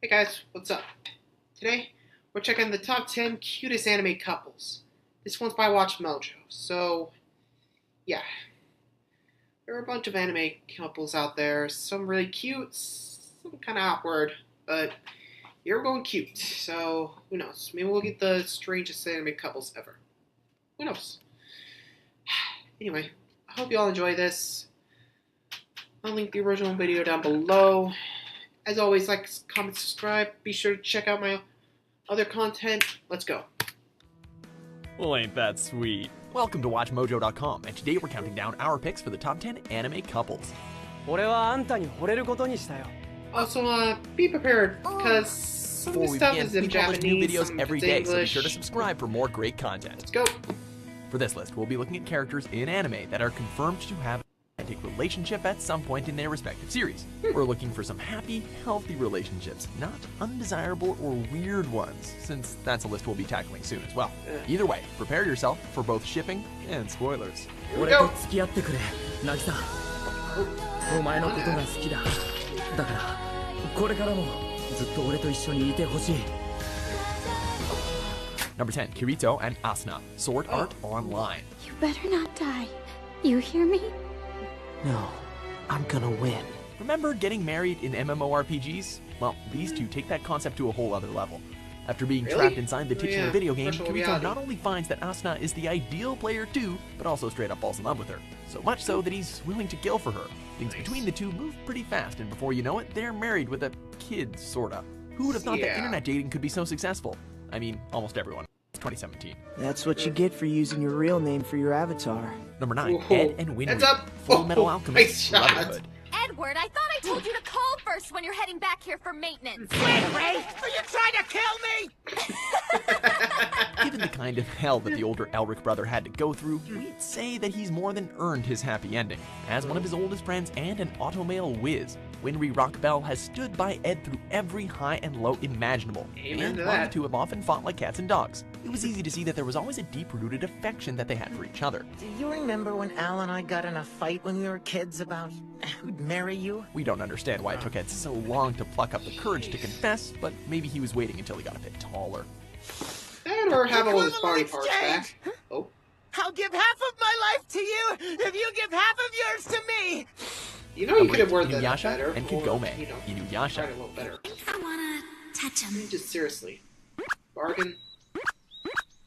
Hey guys, what's up? Today, we're checking the top 10 cutest anime couples. This one's by Watch Mojo. So, yeah. There are a bunch of anime couples out there. Some really cute, some kind of awkward, but you're going cute. So, who knows? Maybe we'll get the strangest anime couples ever. Who knows? Anyway, I hope you all enjoy this. I'll link the original video down below. As always, like, comment, subscribe. Be sure to check out my other content. Let's go. Well, ain't that sweet. Welcome to WatchMojo.com, and today we're counting down our picks for the top 10 anime couples. Also, be prepared, because some of Before the we stuff begin, is in we publish Japanese, new videos some every is day, so be English. sure to subscribe for more great content. Let's go. For this list, we'll be looking at characters in anime that are confirmed to have a romantic relationship at some point in their respective series. We're looking for some happy, healthy relationships, not undesirable or weird ones, since that's a list we'll be tackling soon as well. Either way, prepare yourself for both shipping and spoilers. Here we go. Number 10, Kirito and Asuna, Sword Art Online. You better not die. You hear me? No, I'm gonna win. Remember getting married in MMORPGs? Well, these two take that concept to a whole other level. After being Really? trapped inside the titular Yeah, video game, virtual Kirito reality. not only finds that Asuna is the ideal player too, but also straight up falls in love with her. So much so that he's willing to kill for her. Things Nice. between the two move pretty fast, and before you know it, they're married with a kid, sorta. Who would have thought that Yeah. internet dating could be so successful? I mean, almost everyone. It's 2017. That's what you get for using your real name for your avatar. Number 9, Whoa. Ed and Winry, Heads up. Full Metal Whoa, Alchemist, nice shot. Brotherhood. Edward, I thought I told you to call first when you're heading back here for maintenance. Given the kind of hell that the older Elric brother had to go through, we'd say that he's more than earned his happy ending. As one of his oldest friends and an automail whiz, Winry Rockbell has stood by Ed through every high and low imaginable. Amen And to while that. the two have often fought like cats and dogs, it was easy to see that there was always a deep-rooted affection that they had for each other. Do you remember when Al and I got in a fight when we were kids about who'd marry you? We don't understand why it took Ed so long to pluck up the courage to confess, but maybe he was waiting until he got a bit taller. And or have all his body Equivalent parts exchange. back. Oh. I'll give half of my life to you if you give half of yours to me. You know you could have Number worded eight, that Inuyasha better. and or, Kagome. you know, Inuyasha. tried it a little better. I wanna touch I him. mean, just seriously. Bargain.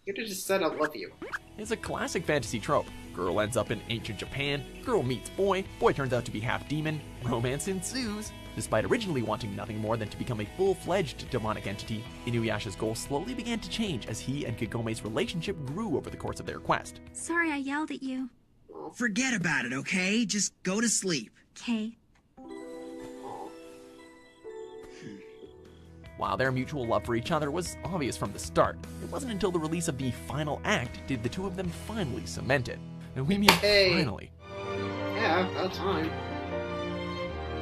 You could have just said I love you. It's a classic fantasy trope. Girl ends up in ancient Japan, girl meets boy, boy turns out to be half demon, romance ensues. Despite originally wanting nothing more than to become a full-fledged demonic entity, Inuyasha's goal slowly began to change as he and Kagome's relationship grew over the course of their quest. Sorry I yelled at you. Forget about it, okay? Just go to sleep. Okay. While their mutual love for each other was obvious from the start, it wasn't until the release of the final act did the two of them finally cement it. And we mean Hey. finally. Yeah, about time.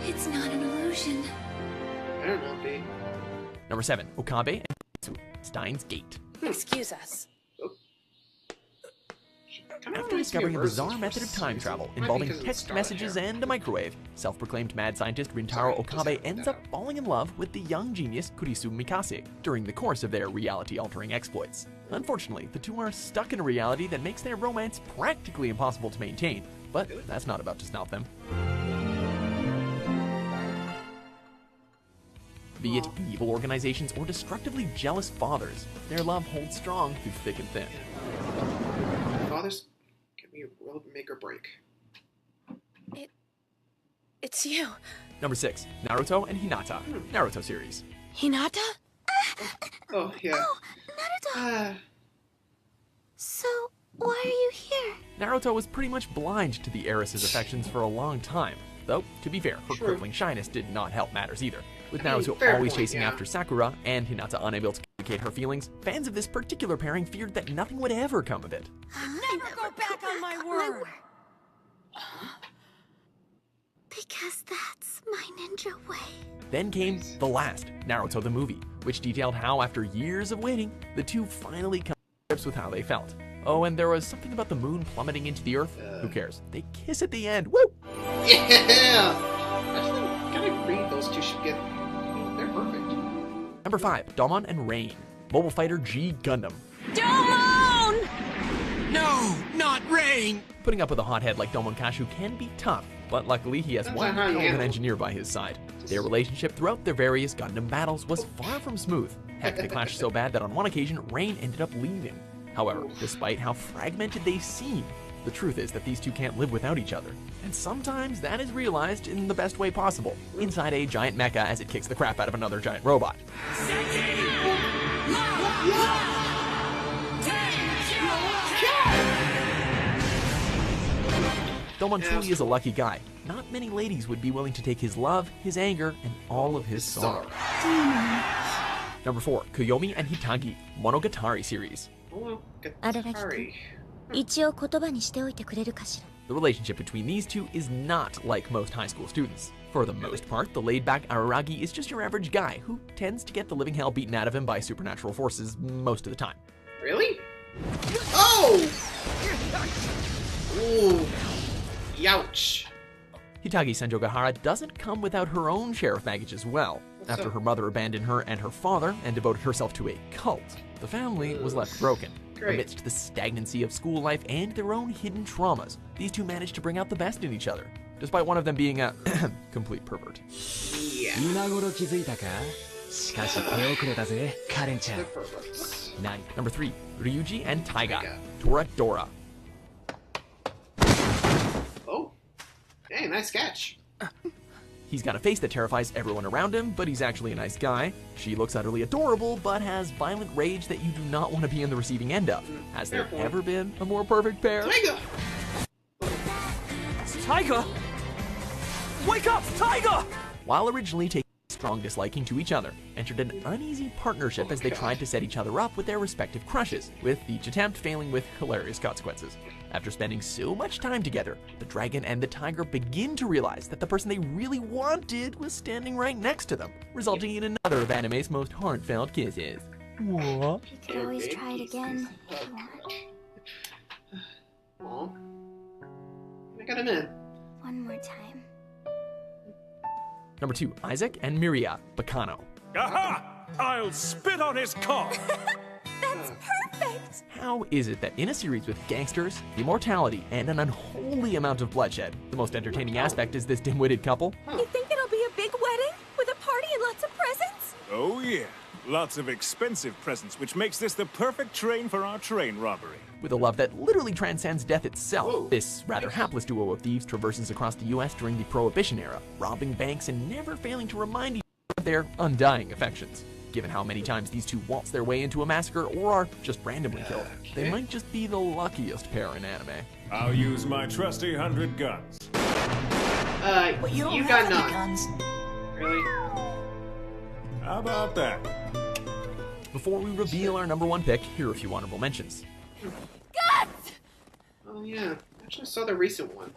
It's not an illusion. I don't know, B. Number 7, Okabe and Mitsu, Steins Gate. Excuse us. Kinda After reminds me discovering a of bizarre Versus method of time Versus. travel Might be involving because of the text Scarlet messages hair. and a microwave, self-proclaimed mad scientist Rintaro Sorry, just Okabe had to ends point up that falling in love with the young genius Kurisu Mikase during the course of their reality-altering exploits. Unfortunately, the two are stuck in a reality that makes their romance practically impossible to maintain, but that's not about to stop them. Be it evil organizations or destructively jealous fathers, their love holds strong through thick and thin. Fathers, give me a real make or break. It's you. Number 6, Naruto and Hinata, Naruto series. Hinata? Oh, yeah. Naruto. Ah, So, why are you here? Naruto was pretty much blind to the heiress's affections for a long time. Though, to be fair, her True. crippling shyness did not help matters either. With I mean, Naruto fair always point, chasing yeah. after Sakura, and Hinata unable to communicate her feelings, fans of this particular pairing feared that nothing would ever come of it. Never go back on my word. Because that's my ninja way. Then came The Last, Naruto the movie, which detailed how, after years of waiting, the two finally come to grips with how they felt. Oh, and there was something about the moon plummeting into the earth. Who cares? They kiss at the end. Woo! yeah! Actually, I kind of agree those two should get... They're perfect. Number 5, Domon and Rain. Mobile Fighter G Gundam. Domon! No, not Rain! Putting up with a hothead like Domon Kashu can be tough, but luckily he has Depends one on how hell you of an handle it. engineer by his side. Their relationship throughout their various Gundam battles was far from smooth. Heck, they clashed so bad that on one occasion, Rain ended up leaving. However, despite how fragmented they seem, the truth is that these two can't live without each other. And sometimes that is realized in the best way possible, inside a giant mecha as it kicks the crap out of another giant robot. Domon truly is a lucky guy. Not many ladies would be willing to take his love, his anger, and all of his sorrow. Number 4, Koyomi and Hitagi, Monogatari series. Oh, あららきくん Gatari. 一応言葉にしておいてくれるかしら。 The relationship between these two is not like most high school students. For the most part, the laid-back Araragi is just your average guy who tends to get the living hell beaten out of him by supernatural forces most of the time. Really? Oh! Ooh. Youch. Hitagi Senjogahara doesn't come without her own share of baggage as well. After her mother abandoned her and her father and devoted herself to a cult, the family was left broken. Great. Amidst the stagnancy of school life and their own hidden traumas, these two managed to bring out the best in each other, despite one of them being a complete pervert. Yeah. 今頃気づいたかしかし手遅れだぜ、カレンちゃん The。perverts. Number 3, Ryuji and Taiga, Taiga. Toradora. Oh. Hey, nice catch. He's got a face that terrifies everyone around him, but he's actually a nice guy. She looks utterly adorable, but has violent rage that you do not want to be in the receiving end of. Has there Fair point. ever been a more perfect pair? Tiger! Tiger! Wake up, Tiger! While originally taking a strong disliking to each other, entered an uneasy partnership as they tried to set each other up with their respective crushes, with each attempt failing with hilarious consequences. After spending so much time together, the dragon and the tiger begin to realize that the person they really wanted was standing right next to them, resulting in another of anime's most heartfelt kisses. Aww. You could always try it again if you want. Aw. I got him in. One more time. Number 2, Isaac and Miria, Bacano. Aha! I'll spit on his cock! That's perfect! How is it that in a series with gangsters, immortality, and an unholy amount of bloodshed, the most entertaining aspect is this dim-witted couple? You think it'll be a big wedding? With a party and lots of presents? Oh yeah, lots of expensive presents, which makes this the perfect train for our train robbery. With a love that literally transcends death itself, Whoa. this rather hapless duo of thieves traverses across the US during the Prohibition era, robbing banks and never failing to remind each other of their undying affections. Given how many times these two waltz their way into a massacre or are just randomly killed, they might just be the luckiest pair in anime. I'll use my trusty 100 guns. You got none. Guns. Really? How about that? Before we reveal our number 1 pick, here are a few honorable mentions. Guts! Oh, yeah. I actually saw the recent one.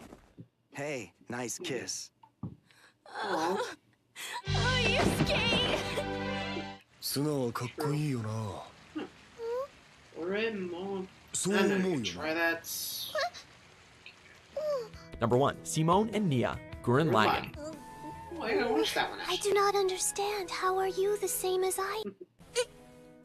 Hey, nice kiss. Aw. Oh, you're skinny! 素直かっこいいよな。Doraemon. そう I 思 know う you よ can な。 try that. Number 1, Simone and Nia, Gurren Lagann. Oh, I gotta watch that one, I actually. do not understand. How are you the same as I?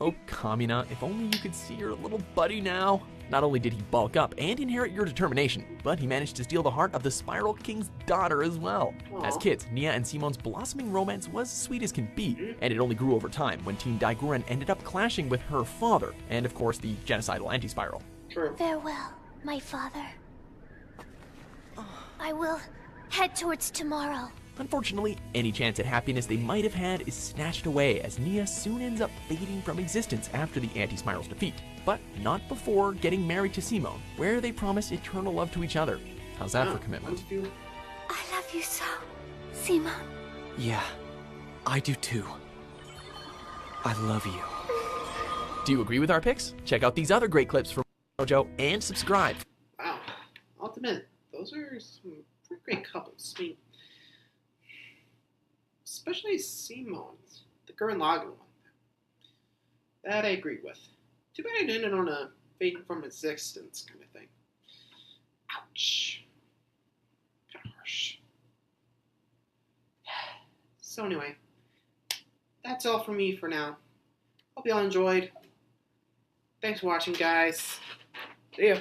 Oh, Kamina, if only you could see your little buddy now. Not only did he bulk up and inherit your determination, but he managed to steal the heart of the Spiral King's daughter as well. As Aw. kids, Nia and Simone's blossoming romance was sweet as can be, and it only grew over time when Teen Daiguren ended up clashing with her father, and of course the genocidal anti-spiral. True. Farewell, my father. I will head towards tomorrow. Unfortunately, any chance at happiness they might have had is snatched away as Nia soon ends up fading from existence after the anti-spiral's defeat. But not before getting married to Simone, where they promise eternal love to each other. How's that for commitment? I love you so, Simon. Yeah, I do too. I love you. Do you agree with our picks? Check out these other great clips from Mojo and subscribe. Wow. Ultimate. Those are some pretty great couples. I mean, especially Simone's, the Gurren Lagann one. That I agree with. Too bad I didn't on a fading from existence kind of thing. Ouch. Kind of harsh. So anyway, that's all from me for now. Hope y'all enjoyed. Thanks for watching, guys. See ya.